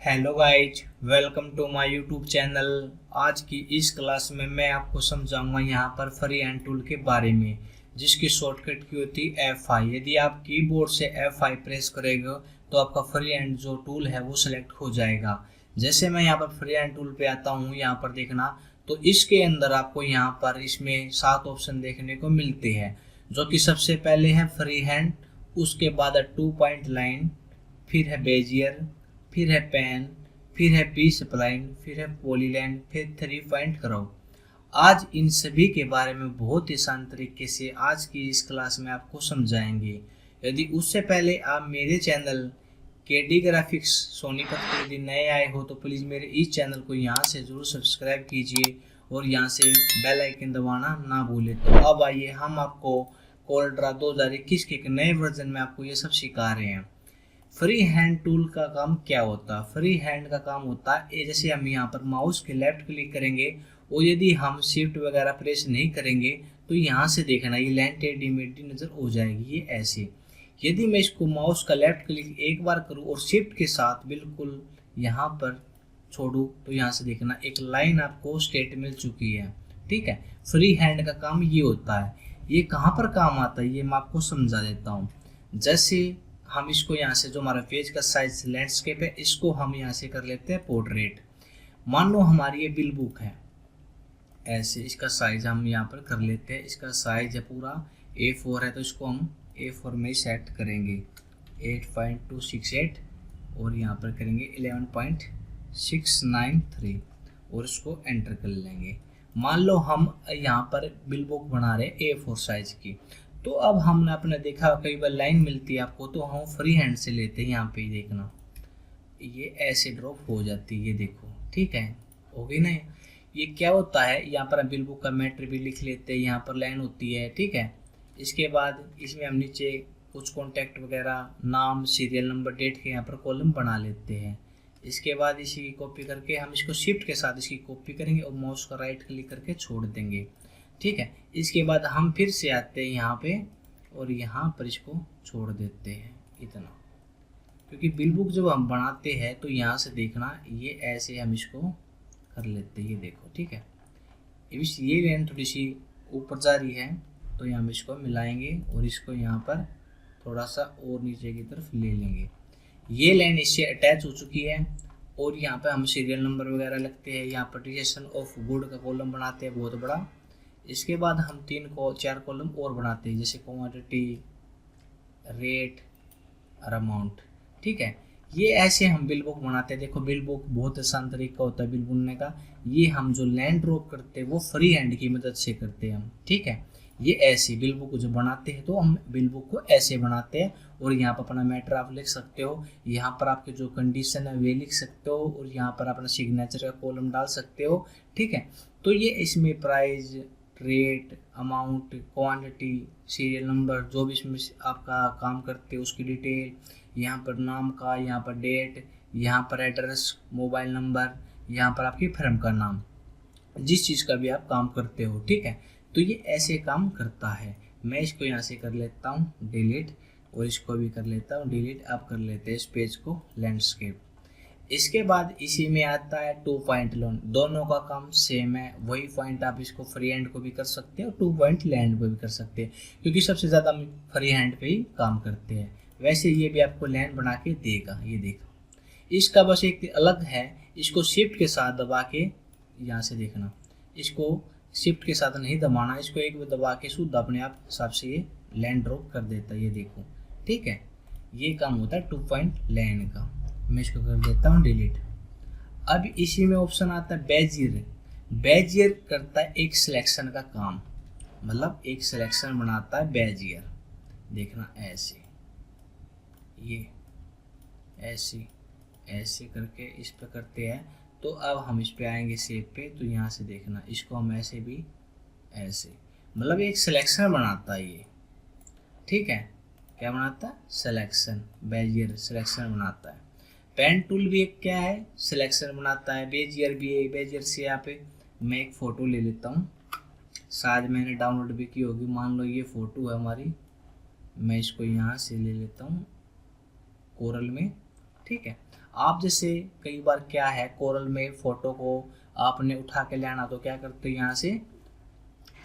Hello guys, welcome to my YouTube channel. आज की इस क्लास में मैं आपको समझाऊंगा यहाँ पर फ्री हैंड टूल के बारे में, जिसकी शॉर्टकट की होती है F5। यदि आप कीबोर्ड से F5 प्रेस करेंगे तो आपका फ्री हैंड जो टूल है वो सिलेक्ट हो जाएगा। जैसे मैं यहाँ पर फ्री हैंड टूल पे आता हूँ, यहाँ पर देखना तो इसके अंदर आपको यहाँ पर इसमें 7 ऑप्शन देखने को मिलते हैं, जो कि सबसे पहले है फ्री हैंड, उसके बाद है 2 पॉइंट लाइन, फिर है बेजियर, फिर है पेन, फिर है पी स्प्लाइन, फिर है पॉलीलाइन, फिर 3 पॉइंट करो। आज इन सभी के बारे में बहुत ही आसान तरीके से आज की इस क्लास में आपको समझाएंगे। यदि उससे पहले आप मेरे चैनल केडी ग्राफिक्स सोनीपत पर यदि नए आए हो तो प्लीज़ मेरे इस चैनल को यहाँ से ज़रूर सब्सक्राइब कीजिए और यहाँ से बेल आइकन दबाना ना भूलें। तो अब आइए हम आपको कोल्ड्रा 2021 के एक नए वर्जन में आपको ये सब सिखा रहे हैं। फ्री हैंड टूल का काम क्या होता है? फ्री हैंड का काम होता है जैसे हम यहाँ पर माउस के लेफ्ट क्लिक करेंगे और यदि हम शिफ्ट वगैरह प्रेस नहीं करेंगे तो यहाँ से देखना ये लाइन टेढ़ी मेढ़ी नजर हो जाएगी, ये ऐसे। यदि मैं इसको माउस का लेफ्ट क्लिक एक बार करूँ और शिफ्ट के साथ बिल्कुल यहाँ पर छोड़ूँ तो यहाँ से देखना एक लाइन आपको स्ट्रेट मिल चुकी है। ठीक है, फ्री हैंड का काम ये होता है। ये कहाँ पर काम आता है ये मैं आपको समझा देता हूँ। जैसे हम इसको यहाँ से जो हमारा पेज का साइज लैंडस्केप है, इसको हम यहाँ से कर लेते हैं पोर्ट्रेट। मान लो हमारी ये बिल बुक है, ऐसे इसका साइज हम यहाँ पर कर लेते हैं। इसका साइज है पूरा A4 है तो इसको हम A4 में ही सेट करेंगे 8.268 और यहाँ पर करेंगे 11.693 और इसको एंटर कर लेंगे। मान लो हम यहाँ पर बिल बुक बना रहे हैं A4 साइज की, तो अब हमने अपने देखा कई बार लाइन मिलती है आपको तो हम फ्री हैंड से लेते हैं। यहाँ पे देखना ये ऐसे ड्रॉप हो जाती है, ये देखो। ठीक है, हो गई ना। ये क्या होता है, यहाँ पर हम बिल बुक का मैटर भी लिख लेते हैं, यहाँ पर लाइन होती है। ठीक है, इसके बाद इसमें हम नीचे कुछ कॉन्टैक्ट वगैरह, नाम, सीरियल नंबर, डेट के यहाँ पर कॉलम बना लेते हैं। इसके बाद इसी की कॉपी करके हम इसको शिफ्ट के साथ इसकी कॉपी करेंगे और माउस का राइट क्लिक करके छोड़ देंगे। ठीक है, इसके बाद हम फिर से आते हैं यहाँ पे और यहाँ पर इसको छोड़ देते हैं इतना, क्योंकि बिल बुक जब हम बनाते हैं तो यहाँ से देखना ये ऐसे हम इसको कर लेते हैं, ये देखो। ठीक है, ये लाइन थोड़ी सी ऊपर जा रही है तो यहाँ हम इसको मिलाएंगे और इसको यहाँ पर थोड़ा सा और नीचे की तरफ ले लेंगे। ये लाइन इससे अटैच हो चुकी है और यहाँ पर हम सीरियल नंबर वगैरह लगते हैं। यहाँ पर रजिस्ट्रेशन ऑफ गुड का कॉलम बनाते हैं बहुत बड़ा। इसके बाद हम 4 कॉलम और बनाते हैं, जैसे क्वांटिटी, रेट और अमाउंट। ठीक है, ये ऐसे हम बिल बुक बनाते हैं। देखो बिल बुक बहुत आसान तरीका होता है बिल बुनने का। ये हम जो लाइन ड्रॉप करते हैं वो फ्री हैंड की मदद से करते हैं हम। ठीक है, ये ऐसे बिल बुक जो बनाते हैं तो हम बिल बुक को ऐसे बनाते हैं और यहाँ पर अपना मैटर आप लिख सकते हो, यहाँ पर आपके जो कंडीशन है वे लिख सकते हो और यहाँ पर अपना सिग्नेचर का कॉलम डाल सकते हो। ठीक है, तो ये इसमें price, rate, amount, quantity, serial number, जो भी इसमें आपका काम करते हो उसकी डिटेल, यहाँ पर नाम का, यहाँ पर डेट, यहाँ पर एड्रेस, मोबाइल नंबर, यहाँ पर आपकी फर्म का नाम, जिस चीज़ का भी आप काम करते हो। ठीक है, तो ये ऐसे काम करता है। मैं इसको यहाँ से कर लेता हूँ डिलीट और इसको भी कर लेता हूँ डिलीट। आप कर लेते हैं इस पेज को लैंडस्केप। इसके बाद इसी में आता है 2 पॉइंट लोन। दोनों का काम सेम है, वही पॉइंट आप इसको फ्री हैंड को भी कर सकते हो, 2 पॉइंट लैंड पे भी कर सकते हैं, क्योंकि सबसे ज़्यादा हम फ्री हैंड पे ही काम करते हैं। वैसे ये भी आपको लैंड बना के देगा, ये देखो। इसका बस एक अलग है, इसको शिफ्ट के साथ दबा के यहाँ से देखना, इसको शिफ्ट के साथ नहीं दबाना, इसको एक बार दबा के शुद्ध अपने आप हिसाब से ये लैंड ड्रॉप कर देता है, ये देखो। ठीक है, ये काम होता है 2 पॉइंट लैंड का। मैं इसको कर देता हूँ डिलीट। अब इसी में ऑप्शन आता है बेजियर। बेजियर करता है एक सिलेक्शन का काम, मतलब एक सिलेक्शन बनाता है बेजियर। देखना ऐसे, ये ऐसे ऐसे करके इस पे करते हैं। तो अब हम इस पे आएंगे शेप पे, तो यहाँ से देखना इसको हम ऐसे भी ऐसे, मतलब एक सिलेक्शन बनाता है ये। ठीक है, क्या बनाता है? सिलेक्शन। बेजियर सिलेक्शन बनाता है। पेन टूल भी एक क्या है, सिलेक्शन बनाता है। बेजियर भी है। बेजियर से यहाँ पे मैं एक फ़ोटो ले लेता हूँ, शायद मैंने डाउनलोड भी की होगी। मान लो ये फ़ोटो है हमारी, मैं इसको यहाँ से ले लेता हूँ कोरल में। ठीक है, आप जैसे कई बार क्या है, कोरल में फ़ोटो को आपने उठा के लाना तो क्या करते हो, यहाँ से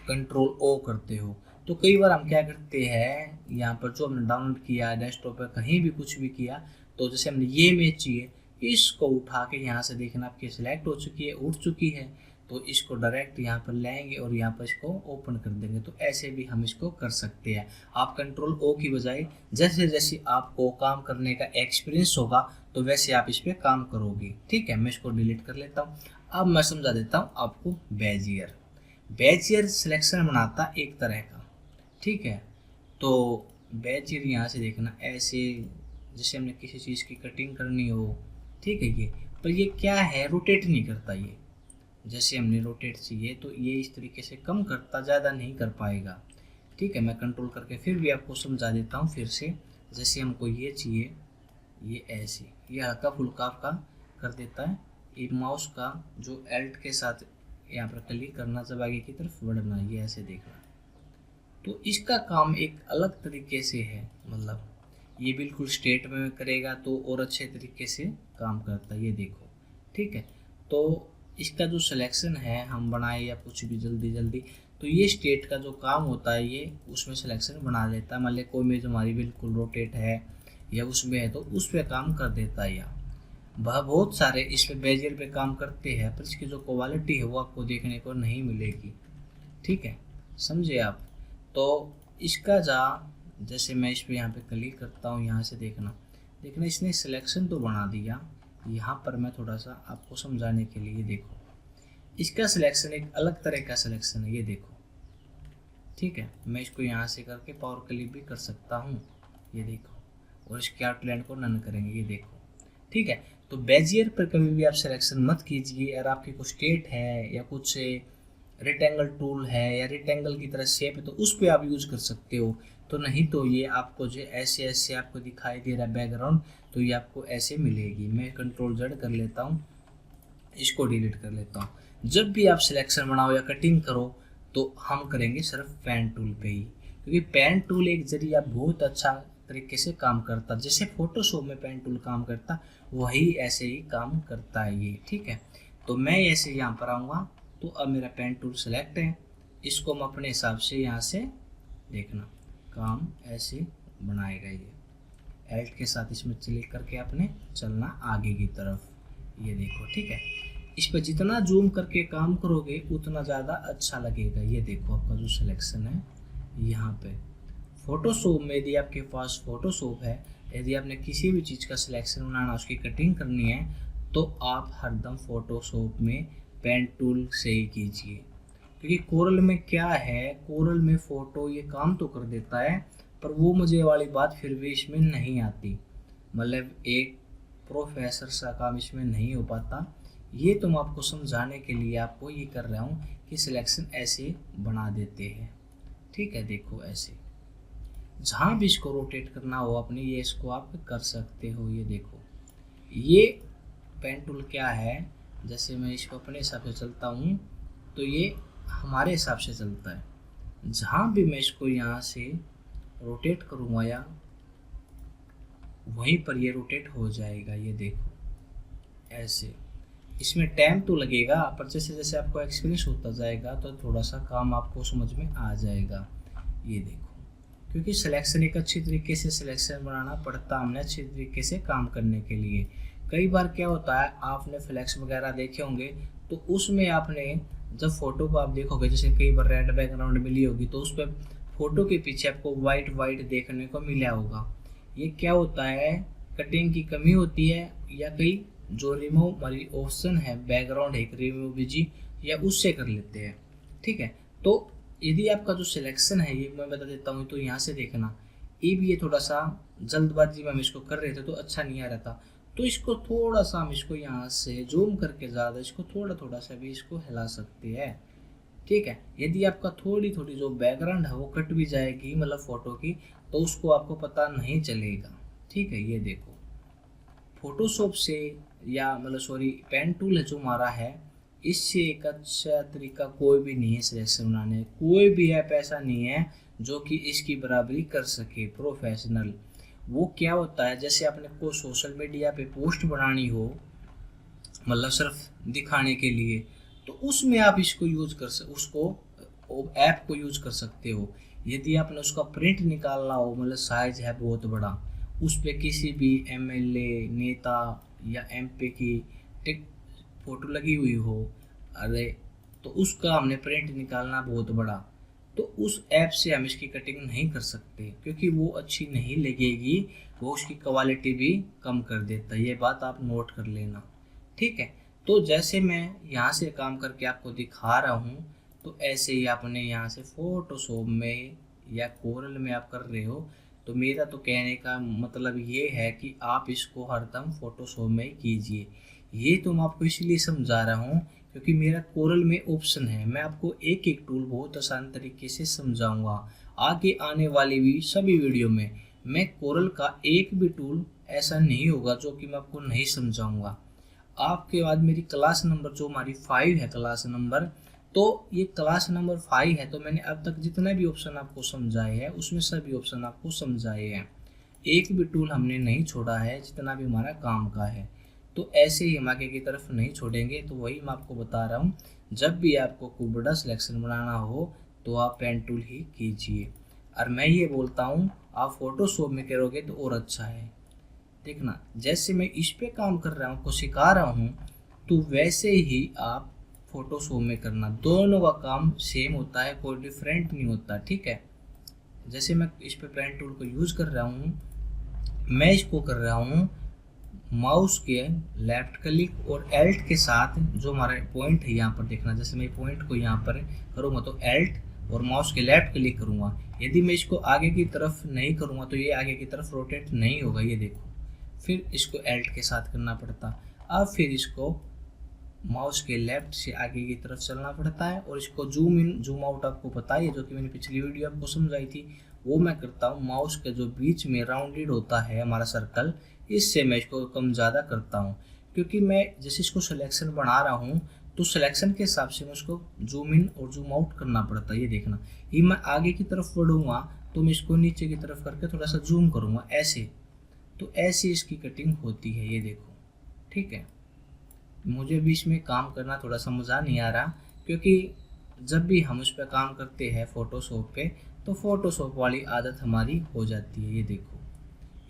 कंट्रोल ओ करते हो। तो कई बार हम क्या करते हैं, यहाँ पर जो हमने डाउनलोड किया डेस्कटॉप पर कहीं भी कुछ भी किया, तो जैसे हमने ये इमेज चाहिए, इसको उठा के यहाँ से देखना आपकी सिलेक्ट हो चुकी है, उठ चुकी है, तो इसको डायरेक्ट यहाँ पर लाएंगे और यहाँ पर इसको ओपन कर देंगे। तो ऐसे भी हम इसको कर सकते हैं। आप कंट्रोल ओ की बजाय जैसे जैसे आपको काम करने का एक्सपीरियंस होगा तो वैसे आप इस पर काम करोगे। ठीक है, मैं इसको डिलीट कर लेता हूँ। अब मैं समझा देता हूँ आपको बेजियर। बेजियर सिलेक्शन बनाता एक तरह का। ठीक है, तो बेजियर यहाँ से देखना ऐसे, जैसे हमने किसी चीज़ की कटिंग करनी हो। ठीक है, ये पर ये क्या है, रोटेट नहीं करता ये। जैसे हमने रोटेट चाहिए तो ये इस तरीके से कम करता, ज़्यादा नहीं कर पाएगा। ठीक है, मैं कंट्रोल करके फिर भी आपको समझा देता हूँ फिर से। जैसे हमको ये चाहिए, ये ऐसे, ये हल्का फुल्का आपका कर देता है। ये माउस का जो एल्ट के साथ यहाँ पर क्लिक करना, जब आगे की तरफ बढ़ना, ये ऐसे देखना। तो इसका काम एक अलग तरीके से है, मतलब ये बिल्कुल स्ट्रेट में करेगा तो और अच्छे तरीके से काम करता है, ये देखो। ठीक है, तो इसका जो सिलेक्शन है हम बनाए या कुछ भी जल्दी जल्दी, तो ये स्टेट का जो काम होता है ये उसमें सिलेक्शन बना लेता है। मान ली कोई इमेज हमारी बिल्कुल रोटेट है या उसमें है तो उस पर काम कर देता है। या वह बहुत सारे इस पर बेजियर पे काम करते हैं, पर इसकी जो क्वालिटी है वो आपको देखने को नहीं मिलेगी। ठीक है, समझे आप। तो इसका जैसे मैं इस पर यहाँ पे क्लिक करता हूँ, यहाँ से देखना इसने सिलेक्शन तो बना दिया। यहाँ पर मैं थोड़ा सा आपको समझाने के लिए, देखो इसका सिलेक्शन एक अलग तरह का सिलेक्शन है, ये देखो। ठीक है, मैं इसको यहाँ से करके पावर क्लिक भी कर सकता हूँ, ये देखो, और इसके आउटलाइन को नन करेंगे, ये देखो। ठीक है, तो बेजियर पर कभी भी आप सिलेक्शन मत कीजिए। अगर आपकी कुछ स्टेट है या कुछ रेक्टेंगल टूल है या रेक्टेंगल की तरह शेप है तो उस पर आप यूज कर सकते हो। तो नहीं तो ये आपको जो ऐसे ऐसे आपको दिखाई दे रहा है बैकग्राउंड, तो ये आपको ऐसे मिलेगी। मैं कंट्रोल जेड कर लेता हूँ, इसको डिलीट कर लेता हूँ। जब भी आप सिलेक्शन बनाओ या कटिंग करो तो हम करेंगे सिर्फ पेन टूल पे ही, क्योंकि पेन टूल एक जरिए बहुत अच्छा तरीके से काम करता, जैसे फोटोशॉप में पेन टूल काम करता वही ऐसे ही काम करता है ये। ठीक है, तो मैं ऐसे यहाँ पर आऊँगा तो अब मेरा पेन टूल सेलेक्ट है, इसको मैं अपने हिसाब से यहाँ से देखना काम ऐसे बनाएगा। ये एल्ट के साथ इसमें क्लिक करके आपने चलना आगे की तरफ, ये देखो। ठीक है, इस पर जितना जूम करके काम करोगे उतना ज़्यादा अच्छा लगेगा। ये देखो आपका जो सिलेक्शन है यहाँ पे फोटोशॉप में, यदि आपके पास फोटोशॉप है, यदि आपने किसी भी चीज़ का सिलेक्शन बनाना, उसकी कटिंग करनी है, तो आप हरदम फोटोशॉप में पेन टूल से ही कीजिए। क्योंकि कोरल में क्या है, कोरल में फ़ोटो ये काम तो कर देता है, पर वो मुझे वाली बात फिर भी इसमें नहीं आती, मतलब एक प्रोफेसर सा काम इसमें नहीं हो पाता। ये तो मैं आपको समझाने के लिए आपको ये कर रहा हूँ कि सिलेक्शन ऐसे बना देते हैं। ठीक है, देखो ऐसे जहाँ भी इसको रोटेट करना हो अपने, ये इसको आप कर सकते हो। ये देखो, ये पेन टूल क्या है, जैसे मैं इसको अपने हिसाब से चलता हूँ तो ये हमारे हिसाब से चलता है। जहाँ भी मैं इसको यहाँ से रोटेट करूँगा या वहीं पर ये रोटेट हो जाएगा। ये देखो ऐसे, इसमें टाइम तो लगेगा, पर जैसे जैसे आपको एक्सपीरियंस होता जाएगा तो थोड़ा सा काम आपको समझ में आ जाएगा। ये देखो, क्योंकि सिलेक्शन एक अच्छी तरीके से सिलेक्शन बनाना पड़ता हमने अच्छी तरीके से काम करने के लिए। कई बार क्या होता है, आपने फ्लैक्स वगैरह देखे होंगे तो उसमें आपने जब फोटो को आप देखोगे, जैसे कई बार रेड बैकग्राउंड मिली होगी तो उस पर फोटो के पीछे आपको वाइट वाइट देखने को मिला होगा। ये क्या होता है, कटिंग की कमी होती है, या कई जो रिमूव वाली ऑप्शन है बैकग्राउंड है रिमूव जी, या उससे कर लेते हैं। ठीक है, तो यदि आपका जो सिलेक्शन है ये मैं बता देता हूँ, तो यहाँ से देखना ये भी, ये थोड़ा सा जल्दबाजी में हम इसको कर रहे थे तो अच्छा नहीं आ रहा था, तो इसको थोड़ा सा हम इसको यहाँ से जूम करके ज़्यादा इसको थोड़ा थोड़ा सा भी इसको हिला सकते हैं। ठीक है, यदि आपका थोड़ी थोड़ी जो बैकग्राउंड है वो कट भी जाएगी, मतलब फ़ोटो की, तो उसको आपको पता नहीं चलेगा। ठीक है, ये देखो फोटोशॉप से या मतलब सॉरी पेन टूल है जो हमारा है, इससे एक अच्छा तरीका कोई भी नहीं है सिलेक्शन बनाने। कोई भी ऐप ऐसा नहीं है जो कि इसकी बराबरी कर सके प्रोफेशनल। वो क्या होता है, जैसे अपने को सोशल मीडिया पे पोस्ट बनानी हो, मतलब सिर्फ दिखाने के लिए, तो उसमें आप इसको यूज कर उसको ऐप को यूज कर सकते हो। यदि आपने उसका प्रिंट निकालना हो, मतलब साइज है बहुत बड़ा, उस पे किसी भी एमएलए नेता या एमपी की टिक फोटो लगी हुई हो, अरे तो उसका हमने प्रिंट निकालना बहुत बड़ा, तो उस ऐप से हम इसकी कटिंग नहीं कर सकते क्योंकि वो अच्छी नहीं लगेगी, वो उसकी क्वालिटी भी कम कर देता है। ये बात आप नोट कर लेना, ठीक है। तो जैसे मैं यहाँ से काम करके आपको दिखा रहा हूँ, तो ऐसे ही आपने यहाँ से फोटोशॉप में या कोरल में आप कर रहे हो। तो मेरा तो कहने का मतलब ये है कि आप इसको हरदम फोटोशॉप में कीजिए। ये तो मैं आपको इसलिए समझा रहा हूँ क्योंकि मेरा कोरल में ऑप्शन है, मैं आपको एक एक टूल बहुत आसान तरीके से समझाऊंगा। आगे आने वाली भी सभी वीडियो में मैं कोरल का एक भी टूल ऐसा नहीं होगा जो कि मैं आपको नहीं समझाऊंगा। आपके बाद मेरी क्लास नंबर जो हमारी 5 है क्लास नंबर, तो ये क्लास नंबर 5 है, तो मैंने अब तक जितने भी ऑप्शन आपको समझाए हैं उसमें सभी ऑप्शन आपको समझाए हैं, एक भी टूल हमने नहीं छोड़ा है जितना भी हमारा काम का है। तो ऐसे ही हम आगे की तरफ नहीं छोड़ेंगे। तो वही मैं आपको बता रहा हूँ, जब भी आपको खूब बड़ा सिलेक्शन बनाना हो तो आप पेन टूल ही कीजिए। और मैं ये बोलता हूँ आप फोटोशॉप में करोगे तो और अच्छा है। देखना, जैसे मैं इस पे काम कर रहा हूँ, आपको सिखा रहा हूँ, तो वैसे ही आप फोटोशॉप में करना। दोनों का काम सेम होता है, कोई डिफरेंट नहीं होता, ठीक है। जैसे मैं इस पे पेन टूल को यूज़ कर रहा हूँ, मैं इसको कर रहा हूँ माउस के लेफ्ट क्लिक और एल्ट के साथ, जो हमारा पॉइंट है यहाँ पर देखना, जैसे मैं पॉइंट को यहाँ पर करूँगा तो एल्ट और माउस के लेफ्ट क्लिक करूँगा। यदि मैं इसको आगे की तरफ नहीं करूँगा तो ये आगे की तरफ रोटेट नहीं होगा, ये देखो। फिर इसको एल्ट के साथ करना पड़ता। अब फिर इसको माउस के लेफ्ट से आगे की तरफ चलना पड़ता है, और इसको जूम इन जूम आउट आपको पता है, जो कि मैंने पिछली वीडियो आपको समझाई थी, वो मैं करता हूँ माउस के जो बीच में राउंडेड होता है हमारा सर्कल, इससे मैं इसको कम ज़्यादा करता हूँ। क्योंकि मैं जैसे इसको सिलेक्शन बना रहा हूँ तो सिलेक्शन के हिसाब से मैं उसको जूम इन और जूम आउट करना पड़ता है। ये देखना, ये मैं आगे की तरफ बढ़ूँगा तो मैं इसको नीचे की तरफ करके थोड़ा सा जूम करूँगा ऐसे, तो ऐसी इसकी कटिंग होती है, ये देखो, ठीक है। मुझे भी इसमें काम करना थोड़ा सा मज़ा नहीं आ रहा, क्योंकि जब भी हम उस पर काम करते हैं फोटोशॉप पे, तो फोटोशॉप वाली आदत हमारी हो जाती है। ये देखो,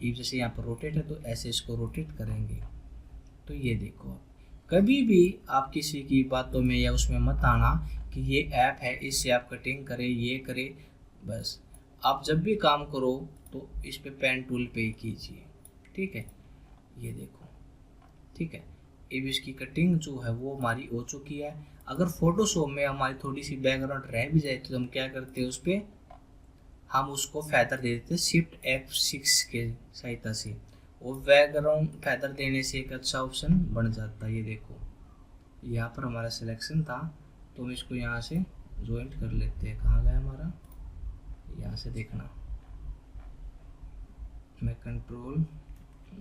ये जैसे यहाँ पर रोटेट है तो ऐसे इसको रोटेट करेंगे, तो ये देखो। आप कभी भी आप किसी की बातों में या उसमें मत आना कि ये ऐप है इससे आप कटिंग करें ये करें, बस आप जब भी काम करो तो इस पे पेन टूल पे ही कीजिए, ठीक है। ये देखो, ठीक है। अब इसकी कटिंग जो है वो हमारी हो चुकी है। अगर फोटोशॉप में हमारी थोड़ी सी बैकग्राउंड रह भी जाए तो हम क्या करते हैं, उस पर हम उसको फैदर दे देते हैं शिफ्ट F6 के सहायता से, और बैकग्राउंड फैदर देने से एक अच्छा ऑप्शन बन जाता है। ये देखो, यहाँ पर हमारा सिलेक्शन था तो हम इसको यहाँ से ज्वाइंट कर लेते हैं। कहाँ गया हमारा, यहाँ से देखना, मैं कंट्रोल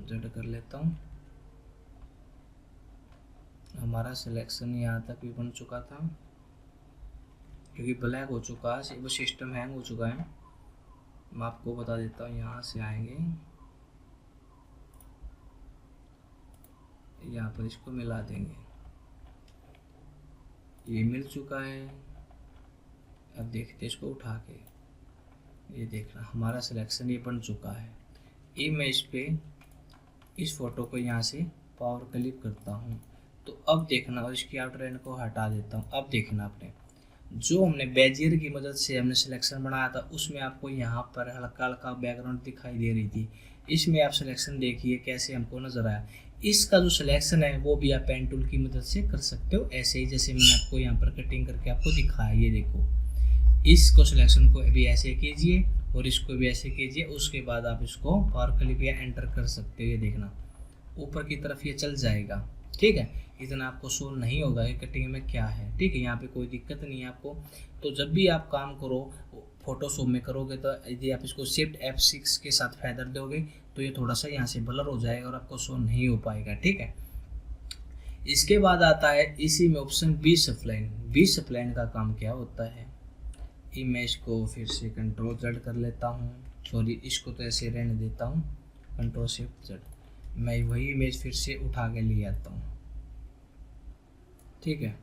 Z कर लेता हूँ। हमारा सिलेक्शन यहाँ तक भी बन चुका था, क्योंकि ब्लैक हो चुका है, वो सिस्टम हैंग हो चुका है। मैं आपको बता देता हूँ, यहाँ से आएंगे, यहाँ पर इसको मिला देंगे, ये मिल चुका है। अब देखते इसको उठा के, ये देखना हमारा सिलेक्शन ये बन चुका है। ये मैं इस फोटो को यहाँ से पावर क्लिक करता हूँ, तो अब देखना, और इसकी आउटलाइन को हटा देता हूँ। अब देखना, आपने जो हमने बेजियर की मदद से हमने सिलेक्शन बनाया था उसमें आपको यहाँ पर हल्का हल्का बैकग्राउंड दिखाई दे रही थी, इसमें आप सिलेक्शन देखिए कैसे हमको नज़र आया। इसका जो सिलेक्शन है वो भी आप पेन टूल की मदद से कर सकते हो, ऐसे ही जैसे मैंने आपको यहाँ पर कटिंग करके आपको दिखाया। ये देखो, इसको सिलेक्शन को भी ऐसे कीजिए और इसको भी ऐसे कीजिए, उसके बाद आप इसको पावर क्लिक या एंटर कर सकते हो। ये देखना, ऊपर की तरफ ये चल जाएगा, ठीक है। इतना आपको शो नहीं होगा कि कटिंग में क्या है, ठीक है। यहाँ पे कोई दिक्कत नहीं है आपको। तो जब भी आप काम करो फोटोशॉप में करोगे, तो यदि आप इसको शिफ्ट F6 के साथ फैदर दोगे तो ये थोड़ा सा यहाँ से ब्लर हो जाएगा और आपको शो नहीं हो पाएगा, ठीक है। इसके बाद आता है इसी में option B spline. B spline का काम क्या होता है, इमेज को फिर से कंट्रोल Z कर लेता हूँ, सॉरी इसको तो ऐसे रहने देता हूँ, Ctrl+Shift+Z। मैं वही इमेज फिर से उठा के ले आता हूँ, ठीक है।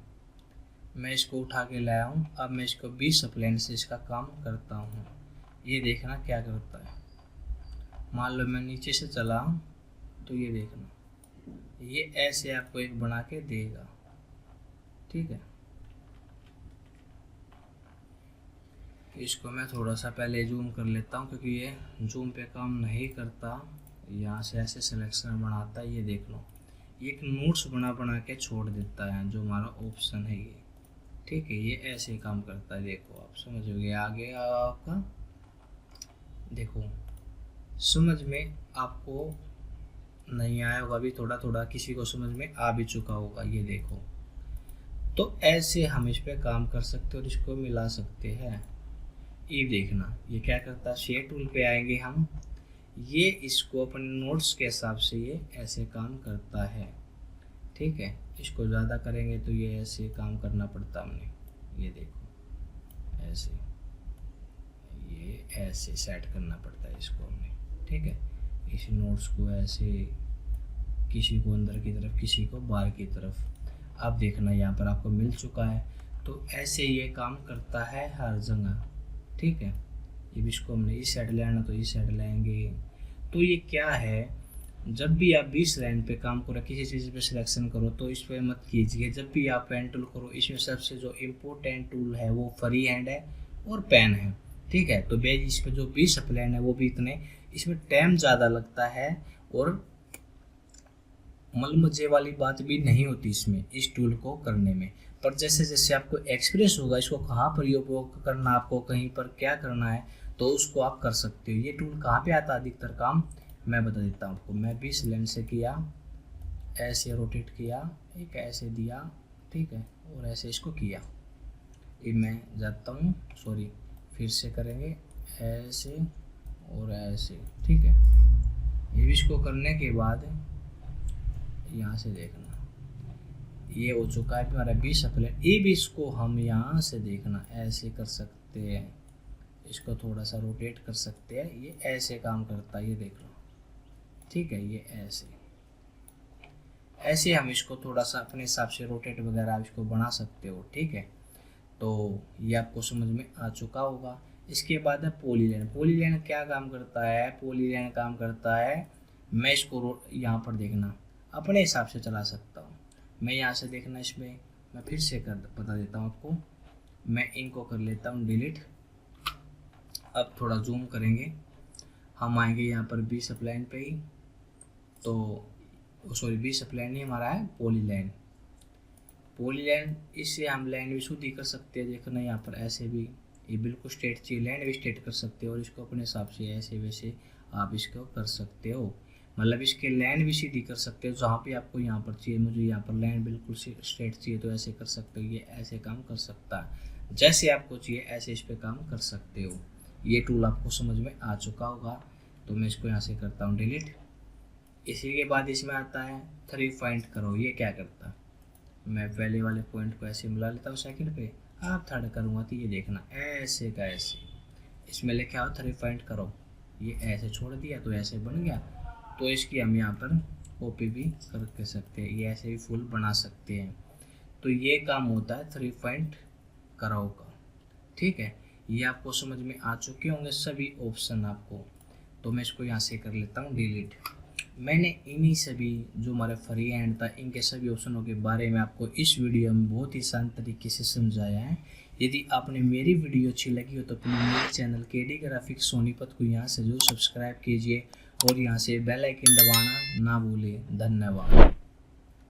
मैं इसको उठा के लाया हूँ। अब मैं इसको बी स्प्लाइन से इसका काम करता हूँ। ये देखना क्या करता है। मान लो मैं नीचे से चला तो ये देखना, ये ऐसे आपको एक बना के देगा, ठीक है। इसको मैं थोड़ा सा पहले जूम कर लेता हूँ क्योंकि ये जूम पे काम नहीं करता। यहाँ से ऐसे सिलेक्शन बनाता है, ये देख लो, ये एक नोट्स बना के छोड़ देता है जो हमारा ऑप्शन है ये, ठीक है। ये ऐसे काम करता है, देखो आप समझोगे। आगे आपका देखो, समझ में आपको नहीं आया होगा, अभी थोड़ा थोड़ा किसी को समझ में आ भी चुका होगा, ये देखो। तो ऐसे हम इस पे काम कर सकते हैं और इसको मिला सकते हैं। ये देखना ये क्या करता है, शेयर टूल पे आएंगे हम, ये इसको अपने नोट्स के हिसाब से ये ऐसे काम करता है, ठीक है। इसको ज़्यादा करेंगे तो ये ऐसे काम करना पड़ता हमने, ये देखो ऐसे, ये ऐसे सेट करना पड़ता है इसको हमने, ठीक है। इस नोट्स को ऐसे, किसी को अंदर की तरफ, किसी को बाहर की तरफ। अब देखना यहाँ पर आपको मिल चुका है। तो ऐसे ये काम करता है हर जगह, ठीक है। ये भी इसको हमने इस साइड ले आना तो इस साइड लाएंगे। तो ये क्या है, जब भी आप 20 लाइन पे काम करो, किसी चीज़ पे सिलेक्शन करो तो इस पर मत कीजिए। जब भी आप पेन टूल करो, इसमें सबसे जो इम्पोर्टेंट टूल है वो फ्री हैंड है और पेन है, ठीक है। तो बेज इस पर जो 20 प्लान है वो भी इतने, इसमें टाइम ज़्यादा लगता है और मजे वाली बात भी नहीं होती इसमें, इस टूल को करने में। पर जैसे जैसे आपको एक्सपीरियंस होगा इसको कहाँ पर उपयोग करना, आपको कहीं पर क्या करना है, तो उसको आप कर सकते हो। ये टूल कहाँ पे आता है अधिकतर काम, मैं बता देता हूँ आपको। मैं 20 लेंस से किया, ऐसे रोटेट किया, एक ऐसे दिया, ठीक है, और ऐसे इसको किया। ये मैं जाता हूँ, सॉरी, फिर से करेंगे ऐसे और ऐसे, ठीक है। ये भी इसको करने के बाद यहाँ से देखना ये हो चुका है हमारा 20 अप्लाई। ये भी इसको हम यहाँ से देखना ऐसे कर सकते हैं, इसको थोड़ा सा रोटेट कर सकते हैं, ये ऐसे काम करता है, ये देख लो, ठीक है। ये ऐसे हम इसको थोड़ा सा अपने हिसाब से रोटेट वगैरह आप इसको बना सकते हो, ठीक है। तो ये आपको समझ में आ चुका होगा। इसके बाद है पॉलीलाइन। पॉलीलाइन क्या काम करता है, पॉलीलाइन काम करता है, मैं इसको यहाँ पर देखना अपने हिसाब से चला सकता हूँ। मैं यहाँ से देखना, इसमें मैं फिर से बता देता हूँ आपको। मैं इनको कर लेता हूँ डिलीट। अब थोड़ा जूम करेंगे, हम आएंगे यहाँ पर 20 लाइन पे ही, तो सॉरी 20 लाइन नहीं हमारा है पॉलीलाइन। पॉलीलाइन इससे हम लाइन भी शुद्ध कर सकते हैं, देखना यहाँ पर ऐसे भी, ये बिल्कुल स्ट्रेट चाहिए, लाइन भी स्ट्रेट कर सकते हो और इसको अपने हिसाब से ऐसे वैसे आप इसको कर सकते हो। मतलब इसके लाइन भी सीधी कर सकते हो, जहाँ पे आपको यहाँ पर चाहिए, मुझे यहाँ पर लाइन बिल्कुल स्ट्रेट चाहिए तो ऐसे कर सकते हो। ये ऐसे काम कर सकता है, जैसे आपको चाहिए ऐसे इस पर काम कर सकते हो। ये टूल आपको समझ में आ चुका होगा। तो मैं इसको यहाँ से करता हूँ डिलीट। इसी के बाद इसमें आता है 3 पॉइंट करो। ये क्या करता है, मैं पहले वाले पॉइंट को ऐसे मिला लेता हूँ सेकंड पे, आप थर्ड करूँगा तो ये देखना ऐसे का ऐसे, इसमें लिखा हो 3 पॉइंट करो, ये ऐसे छोड़ दिया तो ऐसे बन गया। तो इसकी हम यहाँ पर कॉपी भी कर सकते हैं, ये ऐसे भी फुल बना सकते हैं। तो ये काम होता है 3 पॉइंट करो का, ठीक है। ये आपको समझ में आ चुके होंगे सभी ऑप्शन आपको। तो मैं इसको यहाँ से कर लेता हूँ डिलीट। मैंने इन्हीं सभी जो हमारे फ्री हैंड था इनके सभी ऑप्शनों के बारे में आपको इस वीडियो में बहुत ही शांत तरीके से समझाया है। यदि आपने मेरी वीडियो अच्छी लगी हो तो प्लीज़ मेरे चैनल केडी ग्राफिक्स सोनीपत को यहाँ से जरूर सब्सक्राइब कीजिए और यहाँ से बेल आइकन दबाना ना भूलें। धन्यवाद।